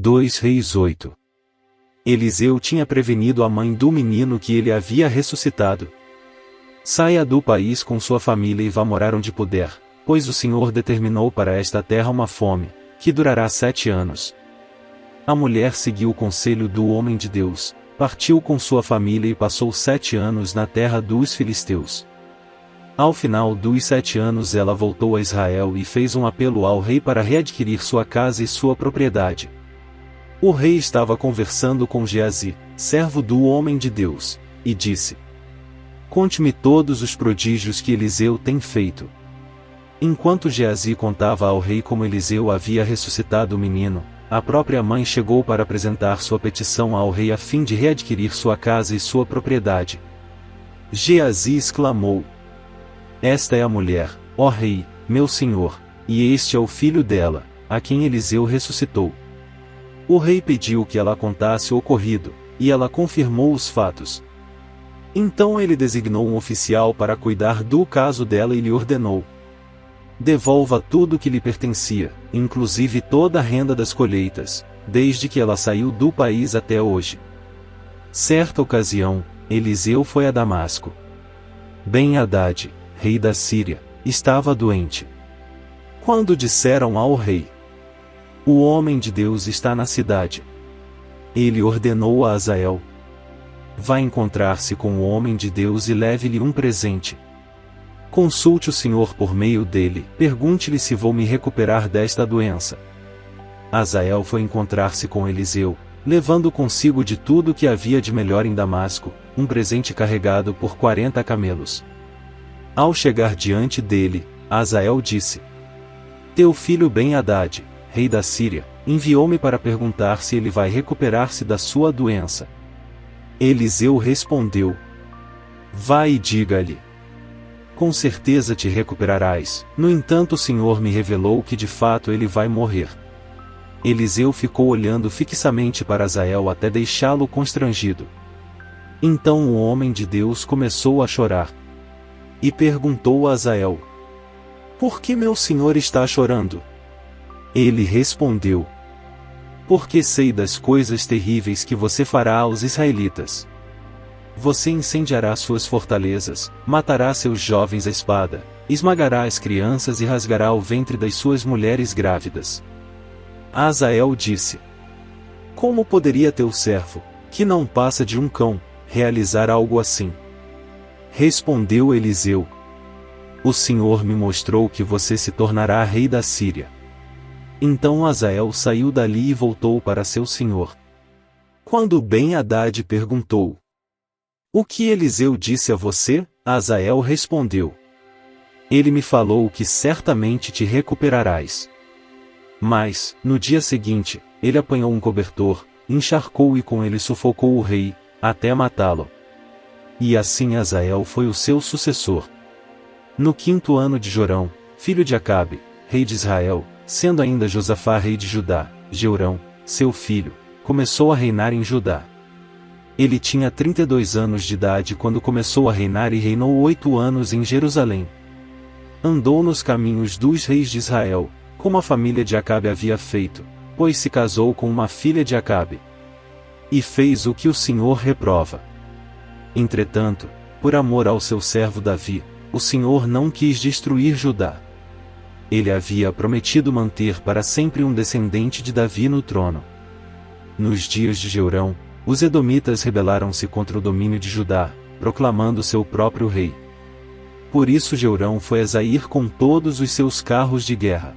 2 Reis 8. Eliseu tinha prevenido a mãe do menino que ele havia ressuscitado. Saia do país com sua família e vá morar onde puder, pois o Senhor determinou para esta terra uma fome, que durará 7 anos. A mulher seguiu o conselho do homem de Deus, partiu com sua família e passou 7 anos na terra dos filisteus. Ao final dos 7 anos ela voltou a Israel e fez um apelo ao rei para readquirir sua casa e sua propriedade. O rei estava conversando com Geazi, servo do homem de Deus, e disse: Conte-me todos os prodígios que Eliseu tem feito. Enquanto Geazi contava ao rei como Eliseu havia ressuscitado o menino, a própria mãe chegou para apresentar sua petição ao rei a fim de readquirir sua casa e sua propriedade. Geazi exclamou: Esta é a mulher, ó rei, meu senhor, e este é o filho dela, a quem Eliseu ressuscitou. O rei pediu que ela contasse o ocorrido, e ela confirmou os fatos. Então ele designou um oficial para cuidar do caso dela e lhe ordenou: Devolva tudo que lhe pertencia, inclusive toda a renda das colheitas, desde que ela saiu do país até hoje. Certa ocasião, Eliseu foi a Damasco. Ben-Hadad, rei da Síria, estava doente. Quando disseram ao rei: O homem de Deus está na cidade, ele ordenou a Azael: Vá encontrar-se com o homem de Deus e leve-lhe um presente. Consulte o Senhor por meio dele, pergunte-lhe se vou me recuperar desta doença. Azael foi encontrar-se com Eliseu, levando consigo de tudo o que havia de melhor em Damasco, um presente carregado por 40 camelos. Ao chegar diante dele, Azael disse: Teu filho Ben-Hadad, rei da Síria, enviou-me para perguntar se ele vai recuperar-se da sua doença. Eliseu respondeu: Vá e diga-lhe: Com certeza te recuperarás. No entanto, o Senhor me revelou que de fato ele vai morrer. Eliseu ficou olhando fixamente para Azael até deixá-lo constrangido. Então o homem de Deus começou a chorar. E perguntou a Azael: Por que meu senhor está chorando? Ele respondeu: Porque sei das coisas terríveis que você fará aos israelitas. Você incendiará suas fortalezas, matará seus jovens à espada, esmagará as crianças e rasgará o ventre das suas mulheres grávidas. Azael disse: Como poderia teu servo, que não passa de um cão, realizar algo assim? Respondeu Eliseu: O Senhor me mostrou que você se tornará rei da Síria. Então Azael saiu dali e voltou para seu senhor. Quando Ben-Hadad perguntou: O que Eliseu disse a você? Azael respondeu: Ele me falou que certamente te recuperarás. Mas, no dia seguinte, ele apanhou um cobertor, encharcou e com ele sufocou o rei, até matá-lo. E assim Azael foi o seu sucessor. No 5º ano de Jorão, filho de Acabe, rei de Israel, sendo ainda Josafá rei de Judá, Jeorão, seu filho, começou a reinar em Judá. Ele tinha 32 anos de idade quando começou a reinar e reinou 8 anos em Jerusalém. Andou nos caminhos dos reis de Israel, como a família de Acabe havia feito, pois se casou com uma filha de Acabe. E fez o que o Senhor reprova. Entretanto, por amor ao seu servo Davi, o Senhor não quis destruir Judá. Ele havia prometido manter para sempre um descendente de Davi no trono. Nos dias de Jeorão, os edomitas rebelaram-se contra o domínio de Judá, proclamando seu próprio rei. Por isso Jeorão foi a Zair com todos os seus carros de guerra.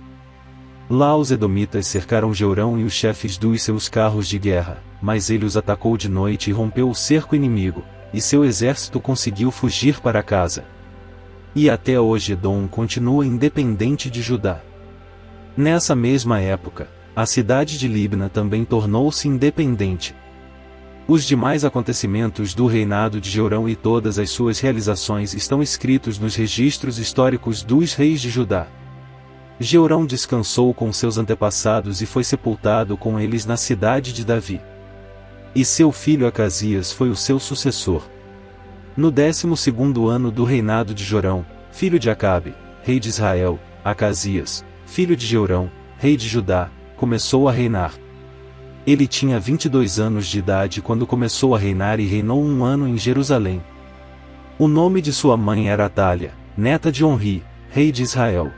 Lá os edomitas cercaram Jeorão e os chefes dos seus carros de guerra, mas ele os atacou de noite e rompeu o cerco inimigo, e seu exército conseguiu fugir para casa. E até hoje Edom continua independente de Judá. Nessa mesma época, a cidade de Libna também tornou-se independente. Os demais acontecimentos do reinado de Jeorão e todas as suas realizações estão escritos nos registros históricos dos reis de Judá. Jeorão descansou com seus antepassados e foi sepultado com eles na cidade de Davi. E seu filho Acasias foi o seu sucessor. No 12º ano do reinado de Jorão, filho de Acabe, rei de Israel, Acasias, filho de Jeorão, rei de Judá, começou a reinar. Ele tinha 22 anos de idade quando começou a reinar e reinou 1 ano em Jerusalém. O nome de sua mãe era Atália, neta de Onri, rei de Israel.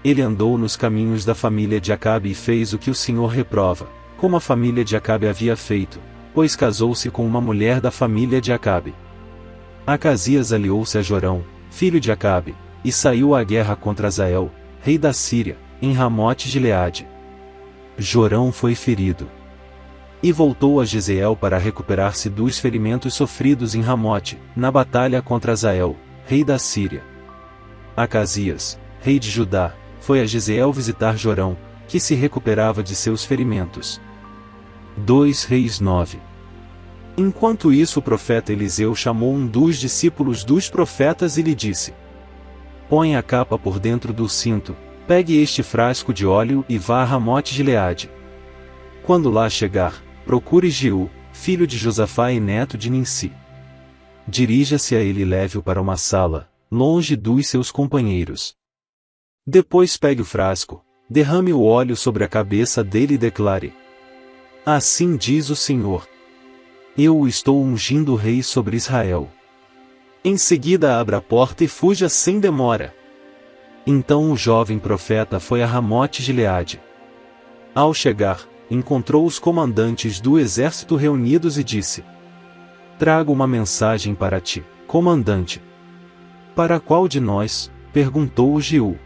Ele andou nos caminhos da família de Acabe e fez o que o Senhor reprova, como a família de Acabe havia feito, pois casou-se com uma mulher da família de Acabe. Acasias aliou-se a Jorão, filho de Acabe, e saiu à guerra contra Azael, rei da Síria, em Ramote-Gileade. Jorão foi ferido. E voltou a Jezreel para recuperar-se dos ferimentos sofridos em Ramote, na batalha contra Azael, rei da Síria. Acasias, rei de Judá, foi a Jezreel visitar Jorão, que se recuperava de seus ferimentos. 2 Reis 9. Enquanto isso, o profeta Eliseu chamou um dos discípulos dos profetas e lhe disse: Põe a capa por dentro do cinto, pegue este frasco de óleo e vá a Ramote-Gileade. Quando lá chegar, procure Jeú, filho de Josafá e neto de Ninsi. Dirija-se a ele e leve-o para uma sala, longe dos seus companheiros. Depois pegue o frasco, derrame o óleo sobre a cabeça dele e declare: Assim diz o Senhor: Eu o estou ungindo rei sobre Israel. Em seguida abra a porta e fuja sem demora. Então o jovem profeta foi a Ramote-Gileade. Ao chegar, encontrou os comandantes do exército reunidos e disse: Trago uma mensagem para ti, comandante. Para qual de nós? Perguntou Jeú.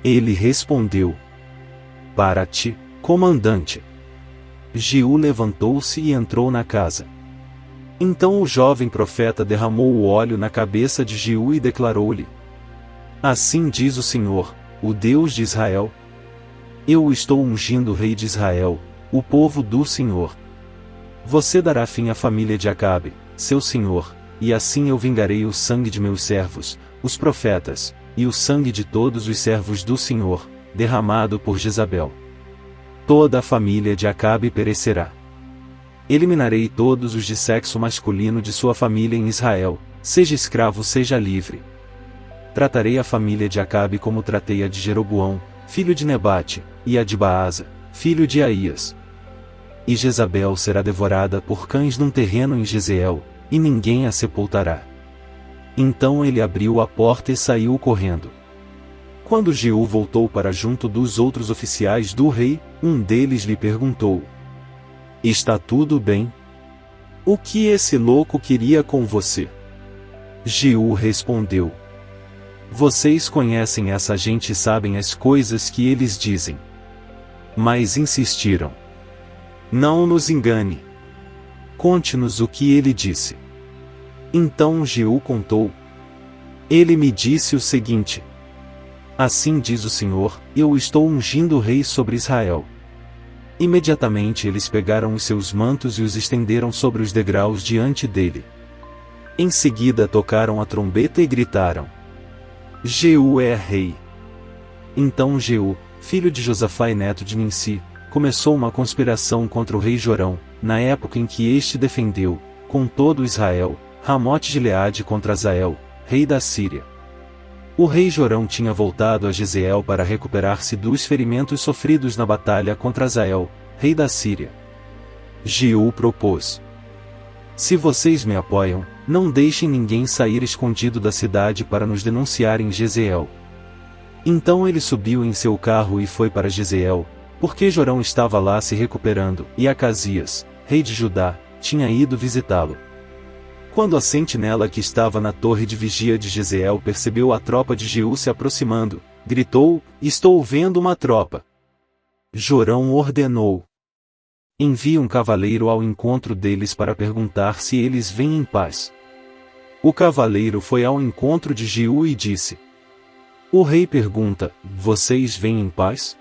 Ele respondeu: Para ti, comandante. Jeú levantou-se e entrou na casa. Então o jovem profeta derramou o óleo na cabeça de Jeú e declarou-lhe: Assim diz o Senhor, o Deus de Israel: Eu o estou ungindo rei de Israel, o povo do Senhor. Você dará fim à família de Acabe, seu senhor, e assim eu vingarei o sangue de meus servos, os profetas, e o sangue de todos os servos do Senhor, derramado por Jezabel. Toda a família de Acabe perecerá. Eliminarei todos os de sexo masculino de sua família em Israel, seja escravo seja livre. Tratarei a família de Acabe como tratei a de Jeroboão, filho de Nebate, e a de Baasa, filho de Aías. E Jezabel será devorada por cães num terreno em Jezreel, e ninguém a sepultará. Então ele abriu a porta e saiu correndo. Quando Jeú voltou para junto dos outros oficiais do rei, um deles lhe perguntou: Está tudo bem? O que esse louco queria com você? Jeú respondeu: Vocês conhecem essa gente e sabem as coisas que eles dizem. Mas insistiram: Não nos engane. Conte-nos o que ele disse. Então Jeú contou. Ele me disse o seguinte: Assim diz o Senhor, eu estou ungindo o rei sobre Israel. Imediatamente eles pegaram os seus mantos e os estenderam sobre os degraus diante dele. Em seguida tocaram a trombeta e gritaram: Jeú é rei. Então Jeú, filho de Josafá e neto de Ninsi, começou uma conspiração contra o rei Jorão, na época em que este defendeu, com todo Israel, Ramote-Gileade contra Azael, rei da Síria. O rei Jorão tinha voltado a Jezreel para recuperar-se dos ferimentos sofridos na batalha contra Azael, rei da Síria. Jeú propôs: Se vocês me apoiam, não deixem ninguém sair escondido da cidade para nos denunciar em Jezreel. Então ele subiu em seu carro e foi para Jezreel, porque Jorão estava lá se recuperando, e Acasias, rei de Judá, tinha ido visitá-lo. Quando a sentinela que estava na torre de vigia de Jezreel percebeu a tropa de Jeú se aproximando, gritou: Estou vendo uma tropa. Jorão ordenou: Envie um cavaleiro ao encontro deles para perguntar se eles vêm em paz. O cavaleiro foi ao encontro de Jeú e disse: O rei pergunta: Vocês vêm em paz?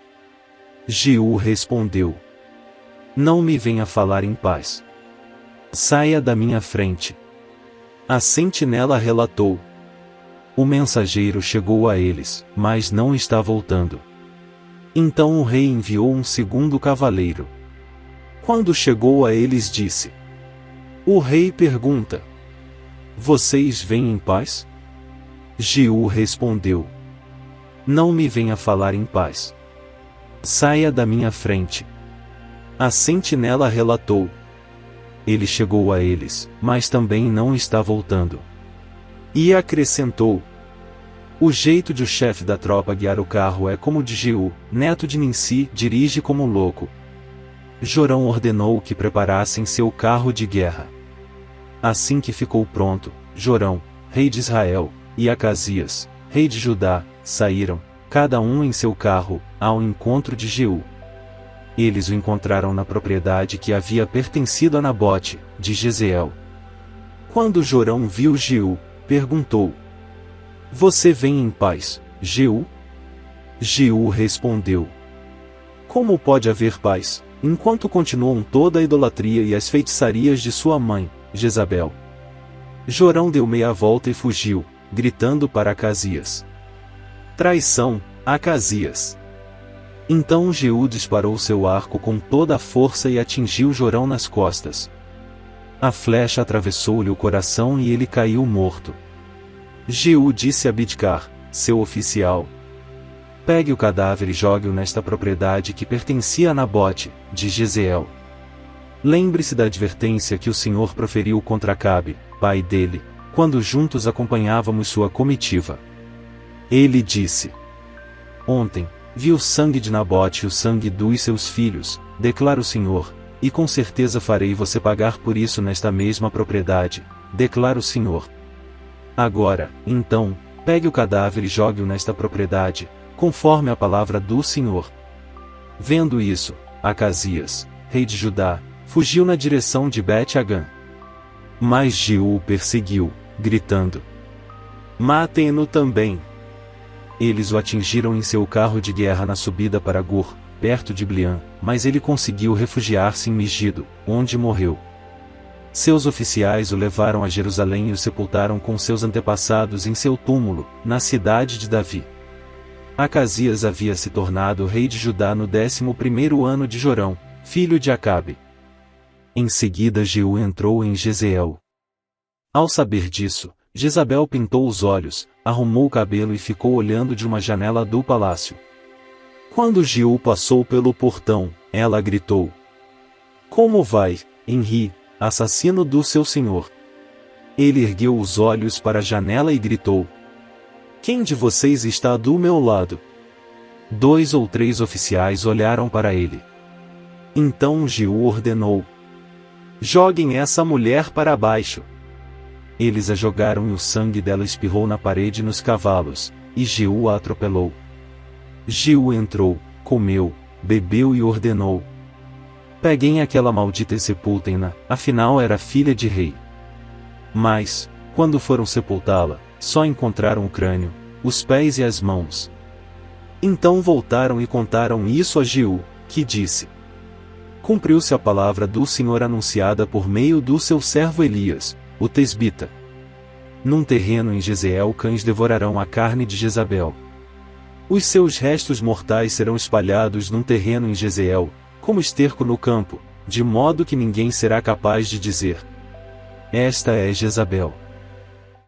Jeú respondeu: Não me venha falar em paz. Saia da minha frente. A sentinela relatou: O mensageiro chegou a eles, mas não está voltando. Então o rei enviou um segundo cavaleiro. Quando chegou a eles disse: O rei pergunta: Vocês vêm em paz? Jeú respondeu: Não me venha falar em paz. Saia da minha frente. A sentinela relatou. Ele chegou a eles, mas também não está voltando. E acrescentou. O jeito de o chefe da tropa guiar o carro é como o de Jeú, neto de Ninsi, dirige como louco. Jorão ordenou que preparassem seu carro de guerra. Assim que ficou pronto, Jorão, rei de Israel, e Acasias, rei de Judá, saíram, cada um em seu carro, ao encontro de Jeú. Eles o encontraram na propriedade que havia pertencido a Nabote, de Jezreel. Quando Jorão viu Jeú, perguntou: Você vem em paz, Jeú? Jeú respondeu: Como pode haver paz, enquanto continuam toda a idolatria e as feitiçarias de sua mãe, Jezabel? Jorão deu meia volta e fugiu, gritando para Acasias: Traição, Acasias! Então Jeú disparou seu arco com toda a força e atingiu Jorão nas costas. A flecha atravessou-lhe o coração e ele caiu morto. Jeú disse a Bidkar, seu oficial: Pegue o cadáver e jogue-o nesta propriedade que pertencia a Nabote, de Jezreel. Lembre-se da advertência que o Senhor proferiu contra Acabe, pai dele, quando juntos acompanhávamos sua comitiva. Ele disse: Ontem, vi o sangue de Nabote e o sangue dos seus filhos, declara o Senhor, e com certeza farei você pagar por isso nesta mesma propriedade, declara o Senhor. Agora, então, pegue o cadáver e jogue-o nesta propriedade, conforme a palavra do Senhor. Vendo isso, Acasias, rei de Judá, fugiu na direção de Bet-Agã. Mas Jeú o perseguiu, gritando: Matem-no também! Eles o atingiram em seu carro de guerra na subida para Gur, perto de Bliã, mas ele conseguiu refugiar-se em Megido, onde morreu. Seus oficiais o levaram a Jerusalém e o sepultaram com seus antepassados em seu túmulo, na cidade de Davi. Acasias havia se tornado rei de Judá no 11º ano de Jorão, filho de Acabe. Em seguida Jeú entrou em Jezreel. Ao saber disso, Jezabel pintou os olhos, arrumou o cabelo e ficou olhando de uma janela do palácio. Quando Jeú passou pelo portão, ela gritou: Como vai, Henri, assassino do seu senhor? Ele ergueu os olhos para a janela e gritou: Quem de vocês está do meu lado? 2 ou 3 oficiais olharam para ele. Então Jeú ordenou: Joguem essa mulher para baixo. Eles a jogaram e o sangue dela espirrou na parede e nos cavalos, e Jeú a atropelou. Jeú entrou, comeu, bebeu e ordenou: Peguem aquela maldita e sepultem-na, afinal era filha de rei. Mas, quando foram sepultá-la, só encontraram o crânio, os pés e as mãos. Então voltaram e contaram isso a Jeú, que disse: Cumpriu-se a palavra do Senhor anunciada por meio do seu servo Elias, o tesbita. Num terreno em Jezreel cães devorarão a carne de Jezabel. Os seus restos mortais serão espalhados num terreno em Jezreel, como esterco no campo, de modo que ninguém será capaz de dizer: Esta é Jezabel.